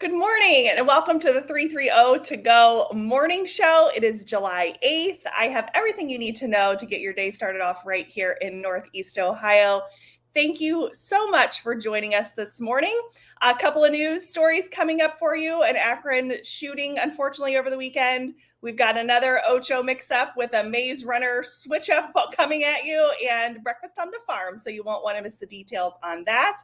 Good morning and welcome to the 330 to go morning show. It is July 8th. I have everything you need to know to get your day started off right here in Northeast Ohio. Thank you so much for joining us this morning. A couple of news stories coming up for you. An Akron shooting, unfortunately, over the weekend. We've got another Ocho mix-up with a Maze Runner switch-up coming at you and breakfast on the farm, so you won't want to miss the details on that.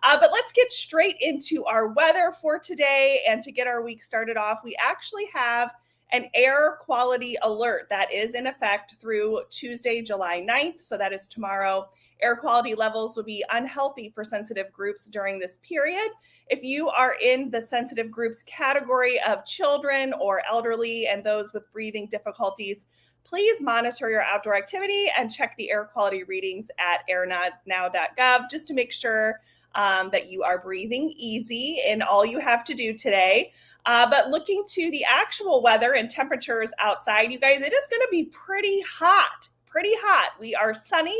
But let's get straight into our weather for today. And to get our week started off, we actually have an air quality alert that is in effect through Tuesday, July 9th. So that is tomorrow. Air quality levels will be unhealthy for sensitive groups during this period. If you are in the sensitive groups category of children or elderly and those with breathing difficulties, please monitor your outdoor activity and check the air quality readings at airnow.gov just to make sure that you are breathing easy in all you have to do today. But looking to the actual weather and temperatures outside, you guys, it is going to be pretty hot, pretty hot. We are sunny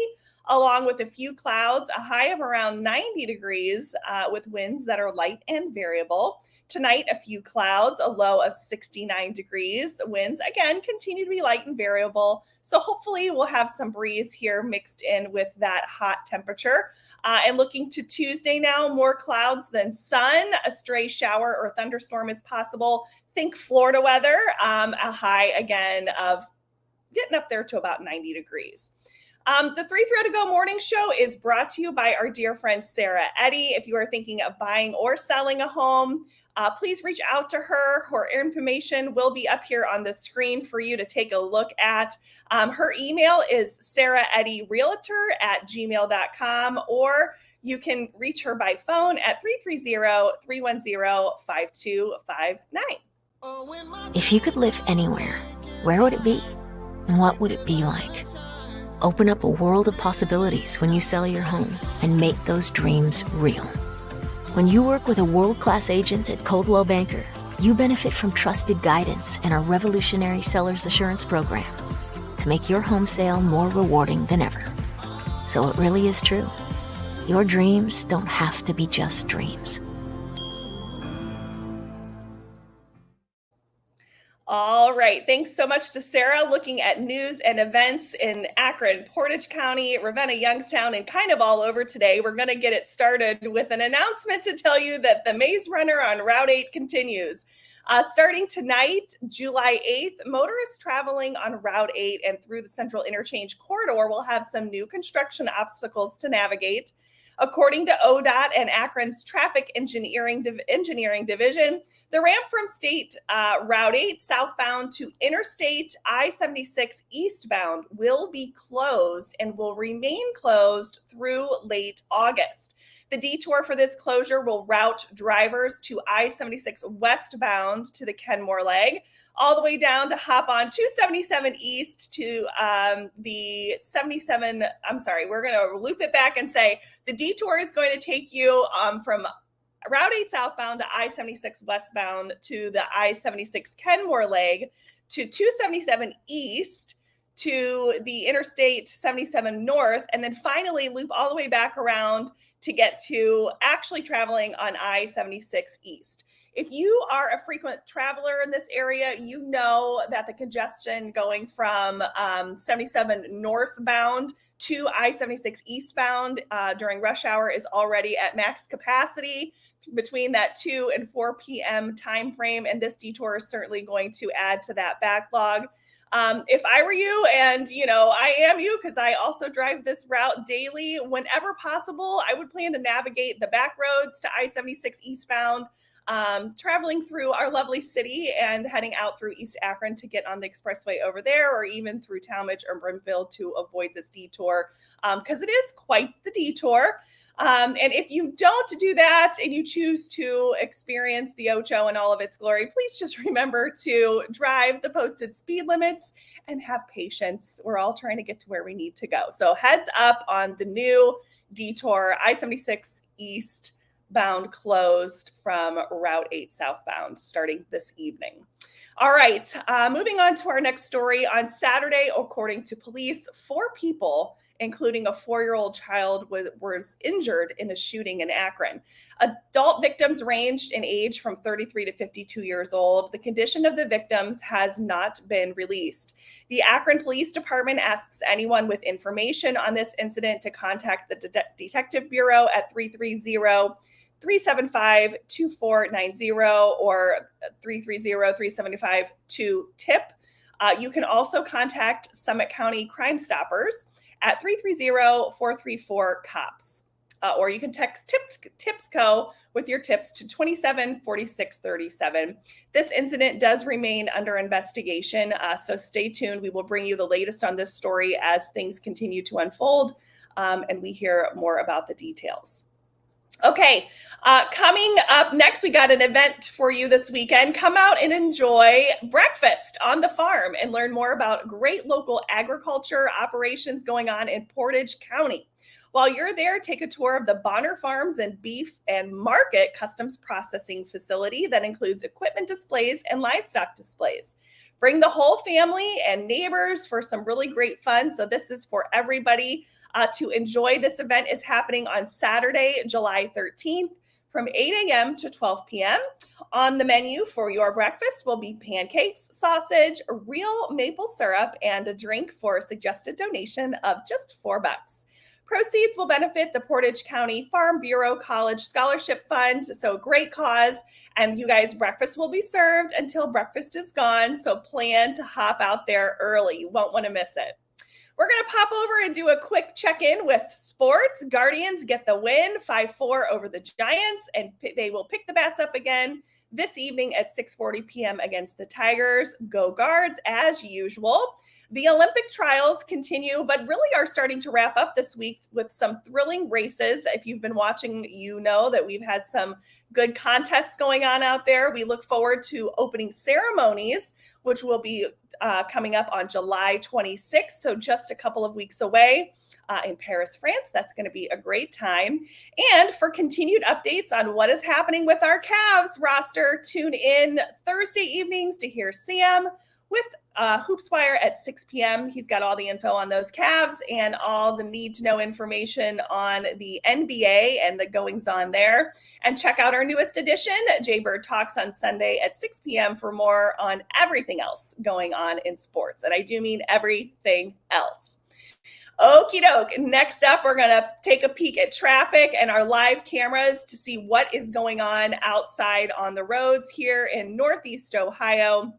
along with a few clouds, a high of around 90 degrees with winds that are light and variable. Tonight, a few clouds, a low of 69 degrees. Winds, again, continue to be light and variable. So hopefully we'll have some breeze here mixed in with that hot temperature. And looking to Tuesday now, more clouds than sun. A stray shower or thunderstorm is possible. Think Florida weather, a high again of getting up there to about 90 degrees. The 3-3 to go morning show is brought to you by our dear friend Sarah Eddy. If you are thinking of buying or selling a home, please reach out to her. Her information will be up here on the screen for you to take a look at. Her email is saraheddyrealtor@gmail.com, or you can reach her by phone at 330-310-5259. If you could live anywhere, where would it be? And what would it be like? Open up a world of possibilities when you sell your home and make those dreams real. When you work with a world-class agent at Coldwell Banker, you benefit from trusted guidance and our revolutionary seller's assurance program to make your home sale more rewarding than ever. So it really is true. Your dreams don't have to be just dreams. All right. Thanks so much to Sarah. Looking at news and events in Akron, Portage County, Ravenna, Youngstown, and kind of all over today. We're going to get it started with an announcement to tell you that the Maze Runner on Route 8 continues. Starting tonight, July 8th, motorists traveling on Route 8 and through the Central Interchange corridor will have some new construction obstacles to navigate. According to ODOT and Akron's Traffic Engineering Division, the ramp from State Route 8 southbound to Interstate I-76 eastbound will be closed and will remain closed through late August. The detour for this closure will route drivers to I-76 westbound to the Kenmore leg, all the way down to hop on 277 east to the 77. I'm sorry, we're going to loop it back and say the detour is going to take you from Route 8 southbound to I-76 westbound to the I-76 Kenmore leg to 277 east to the Interstate 77 north, and then finally loop all the way back around to get to actually traveling on I-76 east. If you are a frequent traveler in this area, you know that the congestion going from 77 northbound to I-76 eastbound during rush hour is already at max capacity between that 2 and 4 p.m. time frame, and this detour is certainly going to add to that backlog. If I were you, and I am you because I also drive this route daily, whenever possible, I would plan to navigate the back roads to I-76 eastbound, traveling through our lovely city and heading out through East Akron to get on the expressway over there, or even through Talmadge or Brimfield to avoid this detour, because it is quite the detour. And if you don't do that and you choose to experience the Ocho in all of its glory, please just remember to drive the posted speed limits and have patience. We're all trying to get to where we need to go. So heads up on the new detour, I-76 eastbound closed from Route 8 southbound starting this evening. All right, moving on to our next story. On Saturday, according to police, 4 people including a 4-year-old child was injured in a shooting in Akron. Adult victims ranged in age from 33 to 52 years old. The condition of the victims has not been released. The Akron Police Department asks anyone with information on this incident to contact the Detective Bureau at 330-375-2490 or 330-375-2TIP. You can also contact Summit County Crime Stoppers at 330-434-COPS. Or you can text TIPSCO with your tips to 274637. This incident does remain under investigation, so stay tuned. We will bring you the latest on this story as things continue to unfold and we hear more about the details. Okay, coming up next, we got an event for you this weekend. Come out and enjoy breakfast on the farm and learn more about great local agriculture operations going on in Portage County. While you're there, take a tour of the Bonner Farms and Beef and Market Customs Processing Facility that includes equipment displays and livestock displays. Bring the whole family and neighbors for some really great fun. So this is for everybody to enjoy. This event is happening on Saturday, July 13th from 8 a.m. to 12 p.m. On the menu for your breakfast will be pancakes, sausage, real maple syrup, and a drink for a suggested donation of just $4. Proceeds will benefit the Portage County Farm Bureau College Scholarship Fund. So great cause. And you guys, breakfast will be served until breakfast is gone. So plan to hop out there early. You won't want to miss it. We're going to pop over and do a quick check-in with sports. Guardians get the win, 5-4 over the Giants, and they will pick the bats up again this evening at 6:40 p.m. against the Tigers. Go Guards, as usual. The Olympic trials continue, but really are starting to wrap up this week with some thrilling races. If you've been watching, you know that we've had some good contests going on out there. We look forward to opening ceremonies, which will be coming up on July 26th, so just a couple of weeks away in Paris, France. That's going to be a great time. And for continued updates on what is happening with our Cavs roster, tune in Thursday evenings to hear Sam with HoopsWire at 6 p.m. He's got all the info on those Cavs and all the need-to-know information on the NBA and the goings-on there. And check out our newest edition, Jaybird Talks, on Sunday at 6 p.m. for more on everything else going on in sports. And I do mean everything else. Okie doke. Next up, we're going to take a peek at traffic and our live cameras to see what is going on outside on the roads here in Northeast Ohio.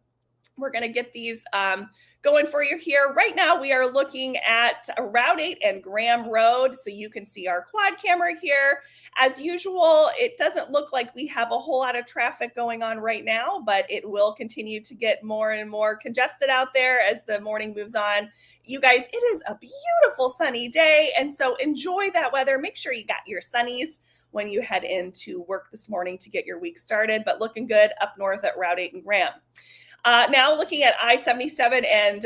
We're going to get these going for you here. Right now, we are looking at Route 8 and Graham Road, so you can see our quad camera here. As usual, it doesn't look like we have a whole lot of traffic going on right now, but it will continue to get more and more congested out there as the morning moves on. You guys, it is a beautiful sunny day, and so enjoy that weather. Make sure you got your sunnies when you head into work this morning to get your week started, but looking good up north at Route 8 and Graham. Now looking at I-77 and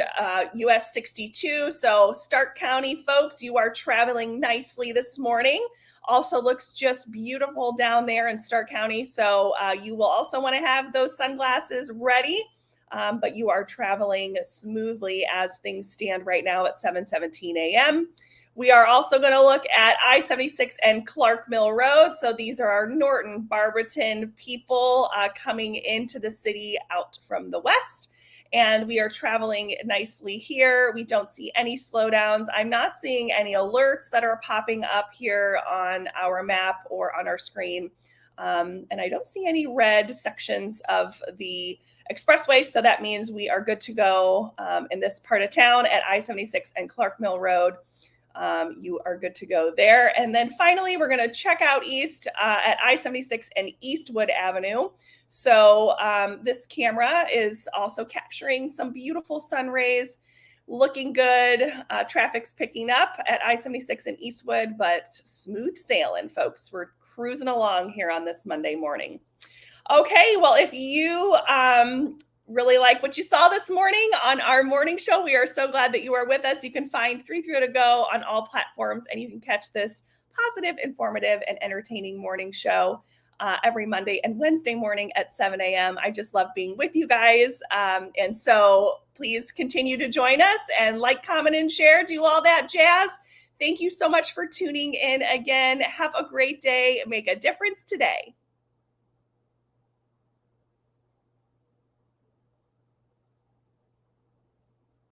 US 62. So Stark County folks, you are traveling nicely this morning. Also looks just beautiful down there in Stark County. So you will also want to have those sunglasses ready, but you are traveling smoothly as things stand right now at 7:17 a.m. We are also going to look at I-76 and Clark Mill Road. So these are our Norton, Barberton people coming into the city out from the west. And we are traveling nicely here. We don't see any slowdowns. I'm not seeing any alerts that are popping up here on our map or on our screen. And I don't see any red sections of the expressway. So that means we are good to go in this part of town at I-76 and Clark Mill Road. You are good to go there. And then finally, we're going to check out east at I-76 and Eastwood Avenue. So this camera is also capturing some beautiful sun rays, looking good. Traffic's picking up at I-76 and Eastwood, but smooth sailing, folks. We're cruising along here on this Monday morning. Okay, well, if you really like what you saw this morning on our morning show, we are so glad that you are with us. You can find 3 to Go on all platforms, and you can catch this positive, informative, and entertaining morning show every Monday and Wednesday morning at 7 a.m. I just love being with you guys. And so please continue to join us and like, comment, and share. Do all that jazz. Thank you so much for tuning in again. Have a great day. Make a difference today.